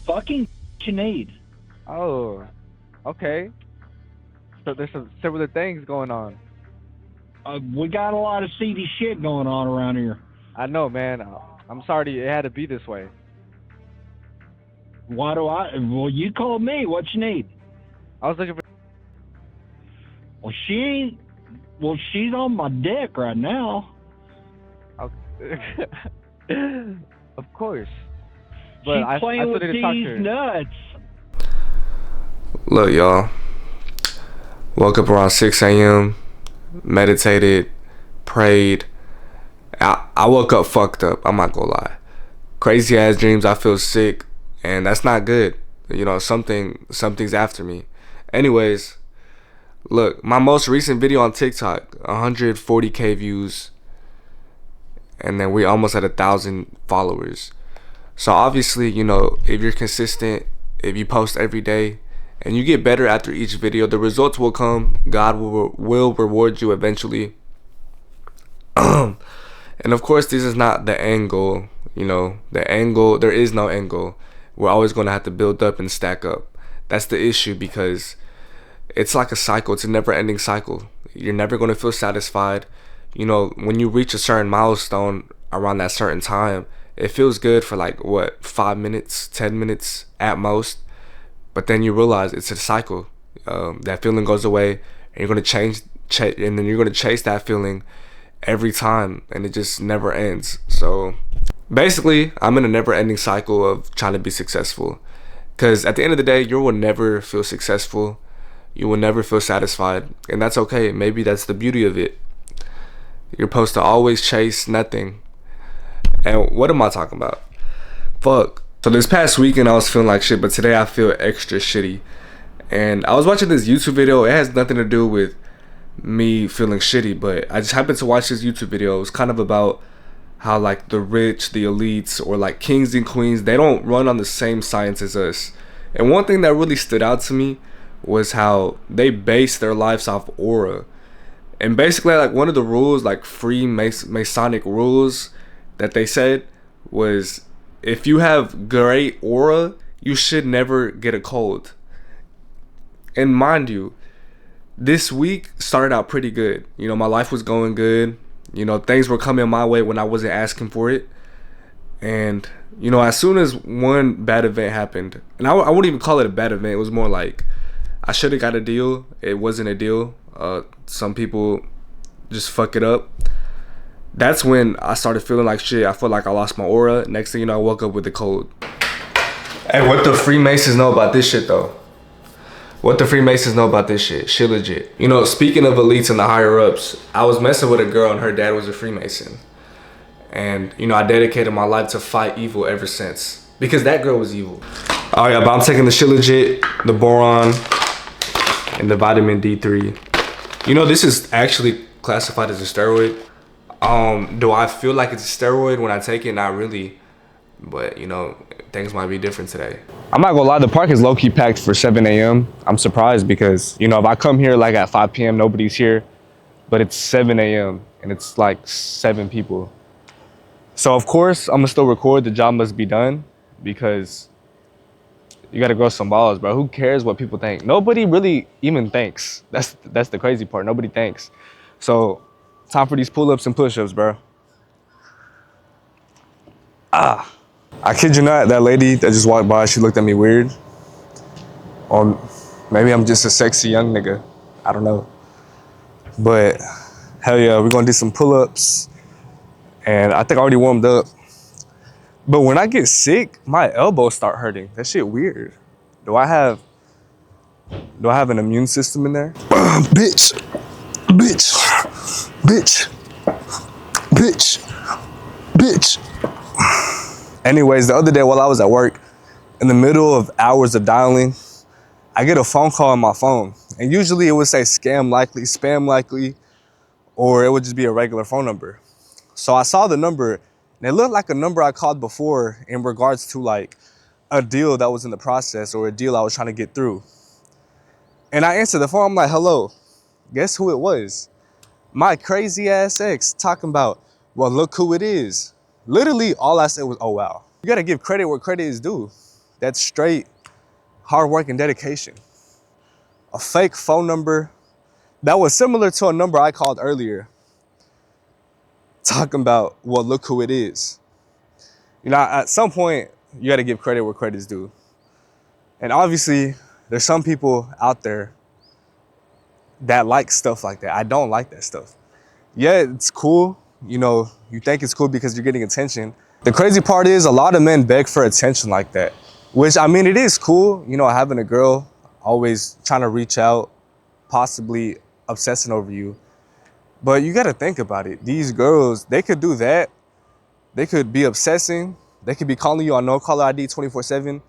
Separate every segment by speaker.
Speaker 1: Fucking Sinead.
Speaker 2: Oh, okay. So there's some similar things going on.
Speaker 1: We got a lot of seedy shit going on around here.
Speaker 2: I know, man. I'm sorry it had to be this way.
Speaker 1: Why do I? Well, you called me. What you need?
Speaker 2: I was looking for.
Speaker 1: Well, she ain't. Well, she's on my dick right now.
Speaker 2: Of course, but
Speaker 1: She's
Speaker 2: I
Speaker 1: playing
Speaker 2: still
Speaker 1: with
Speaker 2: need to talk to
Speaker 1: these
Speaker 2: her.
Speaker 1: nuts.
Speaker 3: Look, y'all. Woke up around 6 a.m., meditated, prayed. I woke up fucked up, I'm not gonna lie. Crazy ass dreams, I feel sick, and that's not good. You know, something's after me. Anyways, look, my most recent video on TikTok, 140K views, and then we almost at 1,000 followers. So obviously, you know, if you're consistent, if you post every day, and you get better after each video, the results will come. God will reward you eventually. And of course, this is not the end goal. You know, the end goal, there is no end goal. We're always going to have to build up and stack up. That's the issue, because it's like a cycle. It's a never ending cycle. You're never going to feel satisfied. You know, when you reach a certain milestone around that certain time, it feels good for like, what, 5 minutes, 10 minutes at most. But then you realize it's a cycle. That feeling goes away, and you're going to and then you're going to chase that feeling every time, and it just never ends. So basically, I'm in a never ending cycle of trying to be successful, because at the end of the day, you will never feel successful. You will never feel satisfied, and that's okay. Maybe that's the beauty of it. You're supposed to always chase nothing. And what am I talking about? Fuck. So this past weekend I was feeling like shit, but today I feel extra shitty. And I was watching this YouTube video. It has nothing to do with me feeling shitty, but I just happened to watch this YouTube video. It was kind of about how like the rich, the elites, or like kings and queens, they don't run on the same science as us. And one thing that really stood out to me was how they base their lives off aura. And basically, like, one of the rules, like Masonic rules that they said was, if you have great aura, you should never get a cold. And mind you, this week started out pretty good. You know, my life was going good. You know, things were coming my way when I wasn't asking for it. And, you know, as soon as one bad event happened, and I wouldn't even call it a bad event, it was more like I should have got a deal. It wasn't a deal. Some people just fuck it up. That's when I started feeling like shit. I felt like I lost my aura. Next thing you know, I woke up with a cold. Hey, what the Freemasons know about this shit though? What the Freemasons know about this shit? Shit legit. You know, speaking of elites and the higher ups, I was messing with a girl and her dad was a Freemason. And, you know, I dedicated my life to fight evil ever since. Because that girl was evil. Oh yeah, but I'm taking the shit legit, the boron, and the vitamin D3. You know, this is actually classified as a steroid. Do I feel like it's a steroid when I take it? Not really. But, you know, things might be different today. I'm not gonna lie, the park is low-key packed for 7 a.m. I'm surprised because, you know, if I come here like at 5 p.m., nobody's here. But it's 7 a.m. and it's like 7 people. So, of course, I'm gonna still record. The job must be done because you gotta grow some balls, bro. Who cares what people think? Nobody really even thinks. That's the crazy part. Nobody thinks. So, time for these pull-ups and push-ups, bro. I kid you not, that lady that just walked by, she looked at me weird. Or maybe I'm just a sexy young nigga. I don't know. But hell yeah, we're gonna do some pull-ups. And I think I already warmed up. But when I get sick, my elbows start hurting. That shit weird. Do I have an immune system in there? Bitch. Bitch. Bitch. Bitch. Bitch. Anyways, the other day while I was at work, in the middle of hours of dialing, I get a phone call on my phone. And usually it would say scam likely, spam likely, or it would just be a regular phone number. So I saw the number, and it looked like a number I called before in regards to like a deal that was in the process or a deal I was trying to get through. And I answered the phone, I'm like, hello, guess who it was? My crazy ass ex talking about, well, look who it is. Literally all I said was, oh wow. You gotta give credit where credit is due.
Speaker 4: That's straight hard work and dedication. A fake phone number that was similar to a number I called earlier, talking about, well, look who it is. You know, at some point, you gotta give credit where credit's due. And obviously, there's some people out there that like stuff like that. I don't like that stuff. Yeah, it's cool. You know, you think it's cool because you're getting attention. The crazy part is a lot of men beg for attention like that, which, I mean, it is cool, you know, having a girl always trying to reach out, possibly obsessing over you. But you gotta think about it. These girls, they could do that. They could be obsessing. They could be calling you on no caller ID 24/7.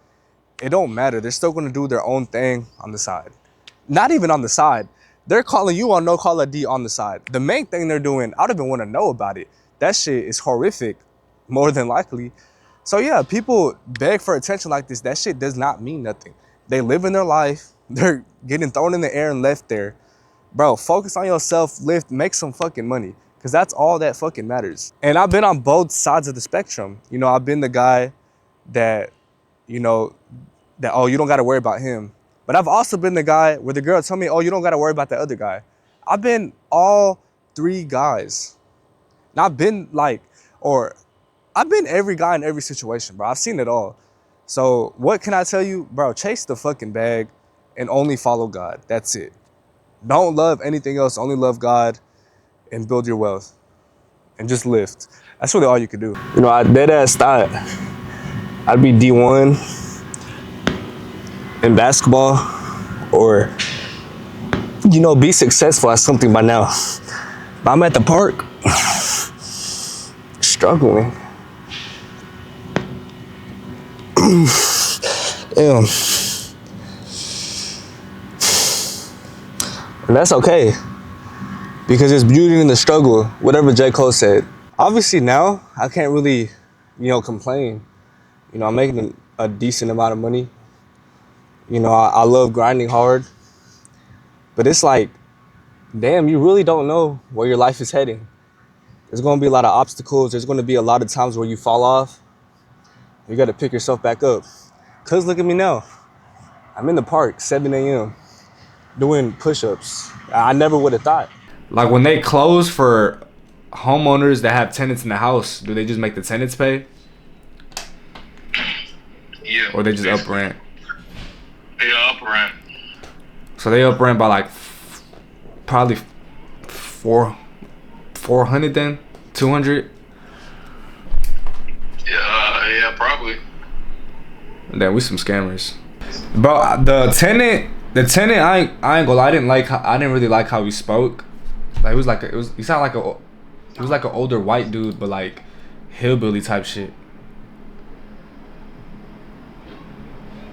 Speaker 4: It don't matter. They're still gonna do their own thing on the side. Not even on the side. They're calling you on no caller ID on the side. The main thing they're doing, I don't even wanna know about it. That shit is horrific, more than likely. So yeah, people beg for attention like this. That shit does not mean nothing. They live in their life. They're getting thrown in the air and left there. Bro, focus on yourself, lift, make some fucking money. Cause that's all that fucking matters. And I've been on both sides of the spectrum. You know, I've been the guy that, you know, that, oh, you don't gotta worry about him. But I've also been the guy where the girl told me, oh, you don't gotta worry about the other guy. I've been all three guys. And I've been every guy in every situation, bro. I've seen it all. So what can I tell you? Bro, chase the fucking bag and only follow God. That's it. Don't love anything else, only love God and build your wealth and just lift. That's really all you can do. You know, I dead ass thought I'd be D1 in basketball or, you know, be successful at something by now. But I'm at the park struggling. Damn. And that's okay, because there's beauty in the struggle, whatever J. Cole said. Obviously now, I can't really, you know, complain. You know, I'm making a decent amount of money. You know, I love grinding hard. But it's like, damn, you really don't know where your life is heading. There's gonna be a lot of obstacles. There's gonna be a lot of times where you fall off. You gotta pick yourself back up. Cause look at me now. I'm in the park, 7 a.m. doing push-ups. I never would have thought.
Speaker 3: Like when they close for homeowners that have tenants in the house, do they just make the tenants pay?
Speaker 5: Yeah.
Speaker 3: Or they just up rent?
Speaker 5: They up rent.
Speaker 3: So they up rent by like probably 400 then? 200?
Speaker 5: Yeah, probably.
Speaker 3: Then we some scammers. Bro, the tenant, I ain't gonna lie, I didn't really like how he spoke. Like he sounded like an older white dude, but like hillbilly type shit.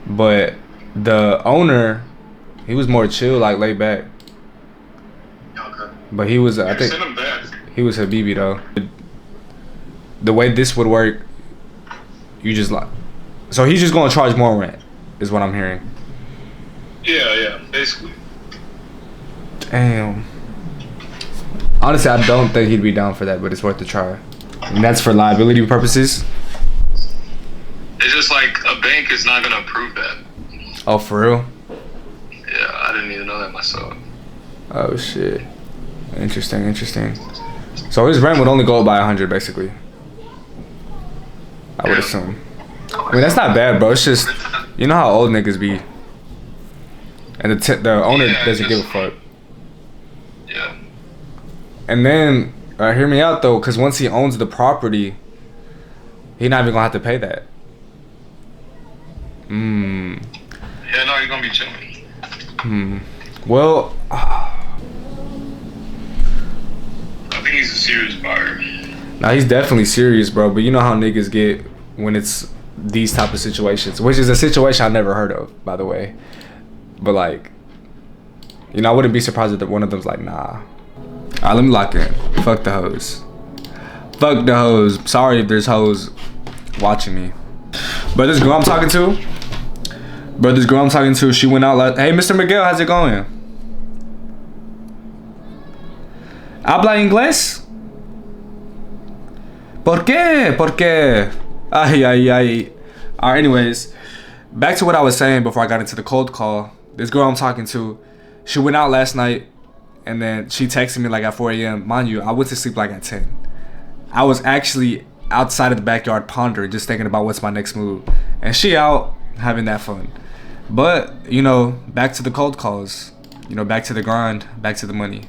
Speaker 3: But the owner, he was more chill, like laid back.
Speaker 5: Okay.
Speaker 3: But he was, I think,
Speaker 5: Send him back.
Speaker 3: he was Habibi though. The way this would work, you just like, so he's just gonna charge more rent, is what I'm hearing.
Speaker 5: Yeah, basically.
Speaker 3: Damn. Honestly, I don't think he'd be down for that, but it's worth a try. And that's for liability purposes.
Speaker 5: It's just like a bank is not gonna approve that.
Speaker 3: Oh, for real?
Speaker 5: Yeah, I didn't even know that myself.
Speaker 3: Oh shit. Interesting. So his rent would only go up by 100, basically. I would assume. I mean, that's not bad, bro. It's just, you know how old niggas be. And the owner doesn't give a fuck.
Speaker 5: Yeah.
Speaker 3: And then, hear me out though, because once he owns the property, he not even gonna have to pay that.
Speaker 5: Yeah, no, you're gonna be chilling.
Speaker 3: Well,
Speaker 5: I think he's a serious buyer.
Speaker 3: nah, he's definitely serious, bro. But you know how niggas get when it's these type of situations, which is a situation I never heard of, by the way. But like, you know, I wouldn't be surprised if one of them's like, nah. Alright, let me lock in. Fuck the hoes. Fuck the hoes. Sorry if there's hoes watching me. But this girl I'm talking to, she went out like, hey, Mr. Miguel, how's it going? ¿Habla inglés? ¿Por qué? Ay. Alright, anyways. back to what I was saying before I got into the cold call. This girl I'm talking to, she went out last night, and then she texted me like at 4 a.m. Mind you, I went to sleep like at 10. I was actually outside of the backyard pondering, just thinking about what's my next move. And she out having that fun. But, you know, back to the cold calls. You know, back to the grind, back to the money.